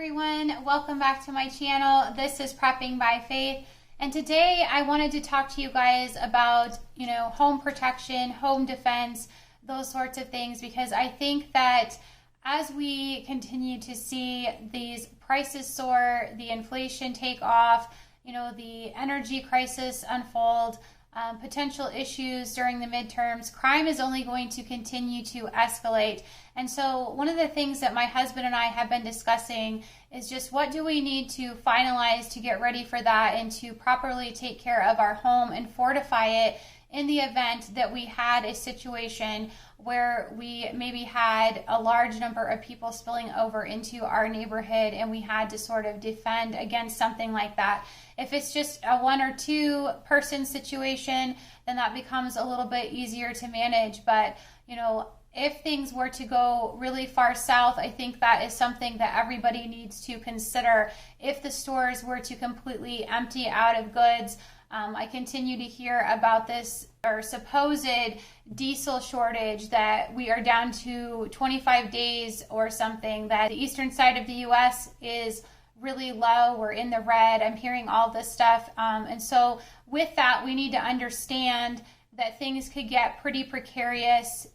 everyone, welcome back to my channel. This is Prepping by Faith, and today I wanted to talk to you guys about, home protection, home defense, those sorts of things, because I think that as we continue to see these prices soar, the inflation take off, the energy crisis unfold, potential issues during the midterms, crime is only going to continue to escalate. And so one of the things that my husband and I have been discussing is just what do we need to finalize to get ready for that and to properly take care of our home and fortify it in the event that we had a situation where we maybe had a large number of people spilling over into our neighborhood and we had to sort of defend against something like that. If it's just a one or two person situation, then that becomes a little bit easier to manage. But, if things were to go really far south, I think that is something that everybody needs to consider. If the stores were to completely empty out of goods, I continue to hear about this or supposed diesel shortage that we are down to 25 days or something, that the eastern side of the U.S. is really low. We're in the red. I'm hearing all this stuff. And so with that, we need to understand that things could get pretty precarious,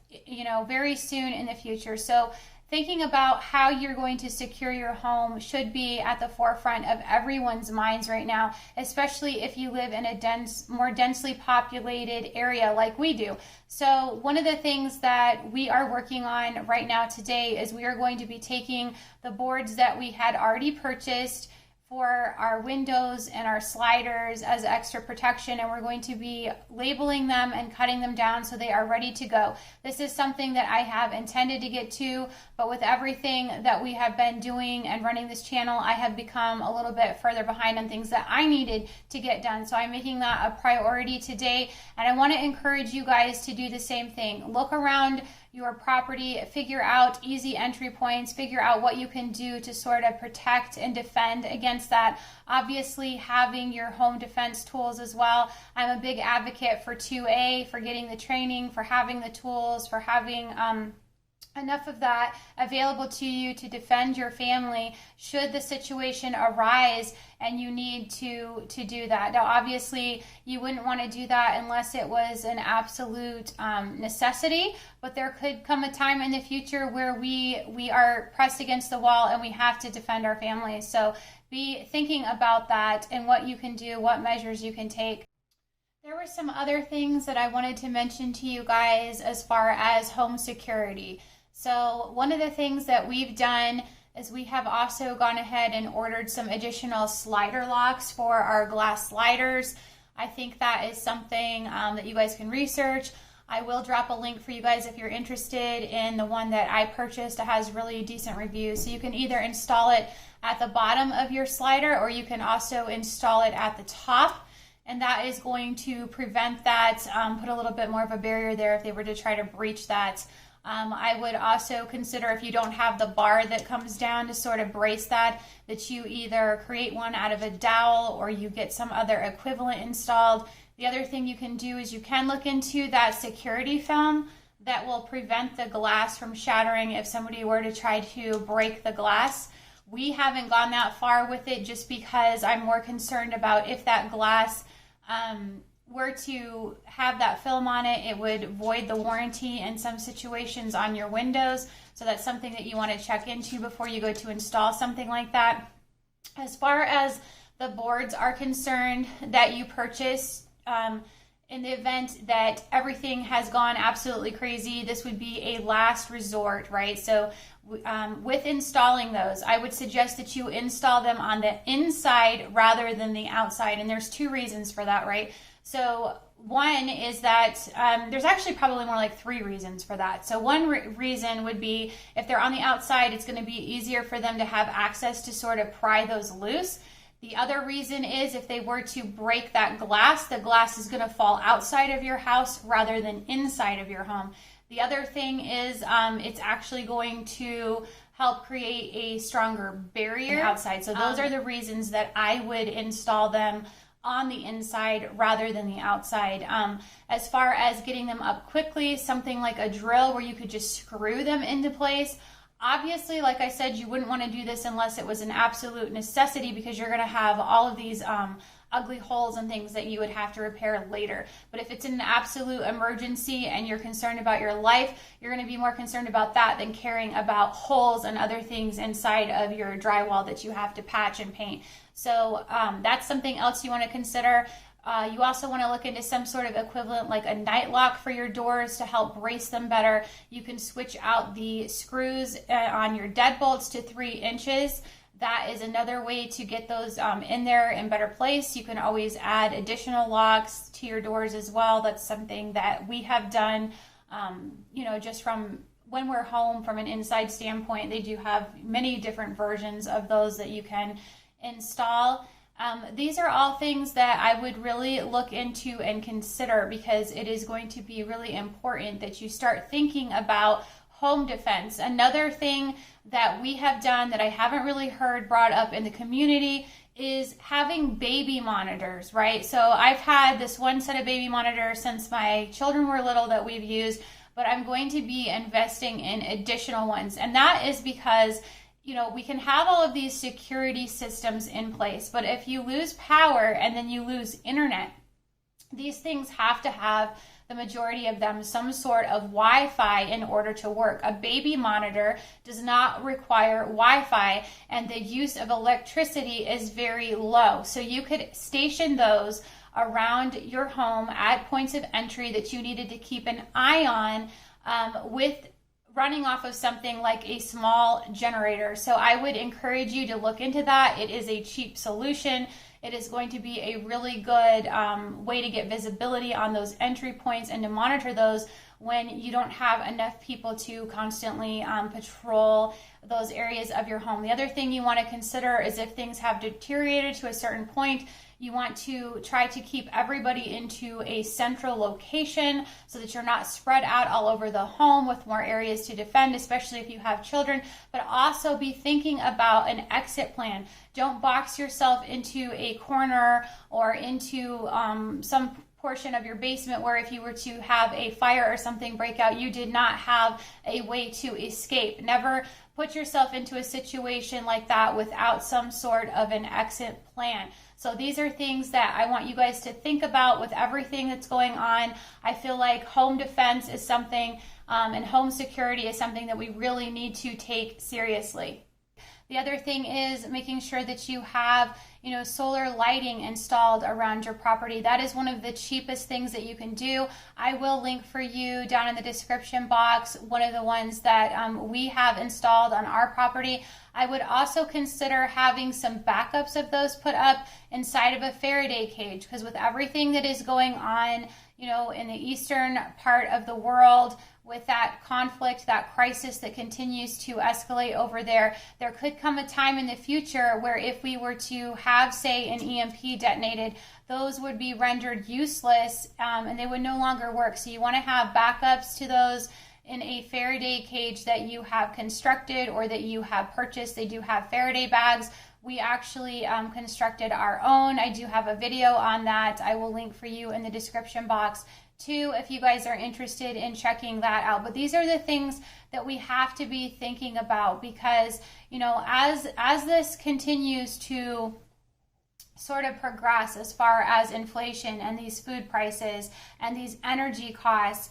very soon in the future. So thinking about how you're going to secure your home should be at the forefront of everyone's minds right now, especially if you live in a more densely populated area like we do. So one of the things that we are working on right now today is we are going to be taking the boards that we had already purchased for our windows and our sliders as extra protection, and we're going to be labeling them and cutting them down so they are ready to go. This is something that I have intended to get to, but with everything that we have been doing and running this channel, I have become a little bit further behind on things that I needed to get done. So I'm making that a priority today, and I want to encourage you guys to do the same thing. Look around your property, figure out easy entry points, figure out what you can do to sort of protect and defend against that. Obviously, having your home defense tools as well. I'm a big advocate for 2A, for getting the training, for having the tools, for having enough of that available to you to defend your family should the situation arise and you need to do that. Now, obviously, you wouldn't want to do that unless it was an absolute necessity, but there could come a time in the future where we are pressed against the wall and we have to defend our families. So be thinking about that and what you can do, what measures you can take. There were some other things that I wanted to mention to you guys as far as home security. So one of the things that we've done is we have also gone ahead and ordered some additional slider locks for our glass sliders. I think that is something that you guys can research. I will drop a link for you guys if you're interested in the one that I purchased. It has really decent reviews. So you can either install it at the bottom of your slider or you can also install it at the top. And that is going to prevent that, put a little bit more of a barrier there if they were to try to breach that. I would also consider, if you don't have the bar that comes down to sort of brace that you either create one out of a dowel or you get some other equivalent installed. The other thing you can do is you can look into that security film that will prevent the glass from shattering if somebody were to try to break the glass. We haven't gone that far with it just because I'm more concerned about if that glass were to have that film on it, it would void the warranty in some situations on your windows. So that's something that you want to check into before you go to install something like that. As far as the boards are concerned that you purchase, in the event that everything has gone absolutely crazy, this would be a last resort, right? So with installing those, I would suggest that you install them on the inside rather than the outside. And there's two reasons for that, right? So one is that there's actually probably more like three reasons for that. So one reason would be if they're on the outside, it's going to be easier for them to have access to sort of pry those loose. The other reason is if they were to break that glass, the glass is going to fall outside of your house rather than inside of your home. The other thing is it's actually going to help create a stronger barrier outside. So those are the reasons that I would install them on the inside rather than the outside. As far as getting them up quickly, something like a drill where you could just screw them into place, Obviously, like I said, you wouldn't want to do this unless it was an absolute necessity, because you're going to have all of these ugly holes and things that you would have to repair later. But if it's an absolute emergency and you're concerned about your life, you're going to be more concerned about that than caring about holes and other things inside of your drywall that you have to patch and paint. So that's something else you want to consider. You also want to look into some sort of equivalent like a night lock for your doors to help brace them better. You can switch out the screws on your deadbolts to 3 inches. That is another way to get those in there in better place. You can always add additional locks to your doors as well. That's something that we have done, just from when we're home from an inside standpoint. They do have many different versions of those that you can install. These are all things that I would really look into and consider, because it is going to be really important that you start thinking about home defense. Another thing that we have done that I haven't really heard brought up in the community is having baby monitors, right? So I've had this one set of baby monitors since my children were little that we've used, but I'm going to be investing in additional ones. And that is because we can have all of these security systems in place, but if you lose power and then you lose internet, these things have to have, the majority of them, some sort of Wi-Fi in order to work. A baby monitor does not require Wi-Fi, and the use of electricity is very low. So you could station those around your home at points of entry that you needed to keep an eye on, with running off of something like a small generator. So I would encourage you to look into that. It is a cheap solution. It is going to be a really good way to get visibility on those entry points and to monitor those when you don't have enough people to constantly patrol those areas of your home. The other thing you want to consider is if things have deteriorated to a certain point, you want to try to keep everybody into a central location so that you're not spread out all over the home with more areas to defend, especially if you have children, but also be thinking about an exit plan. Don't box yourself into a corner or into some portion of your basement where if you were to have a fire or something break out, you did not have a way to escape. Never put yourself into a situation like that without some sort of an exit plan. So these are things that I want you guys to think about with everything that's going on. I feel like home defense is something, and home security is something that we really need to take seriously. The other thing is making sure that you have, solar lighting installed around your property. That is one of the cheapest things that you can do. I will link for you down in the description box one of the ones that we have installed on our property. I would also consider having some backups of those put up inside of a Faraday cage, because with everything that is going on, in the eastern part of the world, with that conflict, that crisis that continues to escalate over there, there could come a time in the future where if we were to have, say, an EMP detonated, those would be rendered useless and they would no longer work. So you want to have backups to those in a Faraday cage that you have constructed or that you have purchased. They do have Faraday bags. We actually constructed our own. I do have a video on that. I will link for you in the description box too, if you guys are interested in checking that out. But these are the things that we have to be thinking about, because as this continues to sort of progress as far as inflation and these food prices and these energy costs,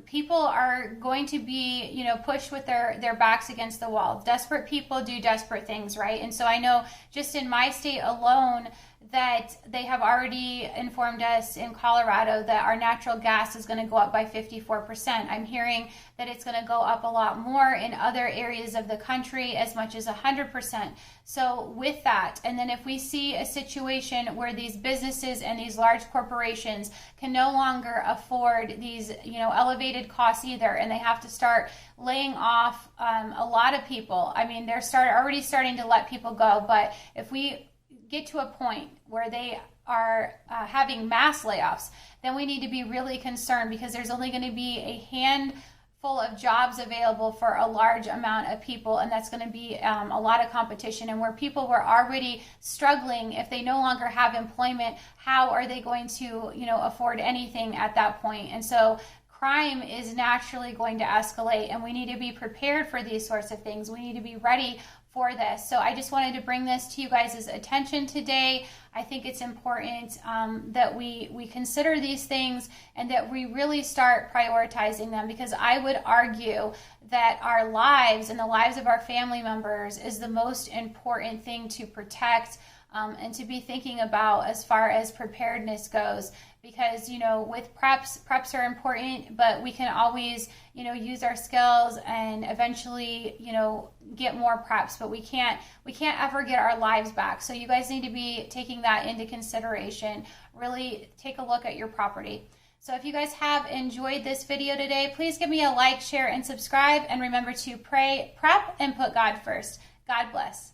people are going to be, pushed with their backs against the wall. Desperate people do desperate things, right? And so I know just in my state alone that they have already informed us in Colorado that our natural gas is going to go up by 54%. I'm hearing that it's going to go up a lot more in other areas of the country, as much as 100%. So with that, and then if we see a situation where these businesses and these large corporations can no longer afford these, elevated costs either, and they have to start laying off a lot of people. I mean, they're already starting to let people go, but if we get to a point where they are having mass layoffs, then we need to be really concerned, because there's only going to be a handful of jobs available for a large amount of people, and that's going to be a lot of competition. And where people were already struggling, if they no longer have employment, how are they going to afford anything at that point? And so crime is naturally going to escalate, and we need to be prepared for these sorts of things. We need to be ready for this. So I just wanted to bring this to you guys' attention today. I think it's important that we consider these things and that we really start prioritizing them, because I would argue that our lives and the lives of our family members is the most important thing to protect and to be thinking about as far as preparedness goes. Because, you know, with preps are important, but we can always, you know, use our skills and eventually, you know, get more preps, but we can't ever get our lives back. So you guys need to be taking that into consideration. Really take a look at your property. So if you guys have enjoyed this video today, please give me a like, share, and subscribe. And remember to pray, prep, and put God first. God bless.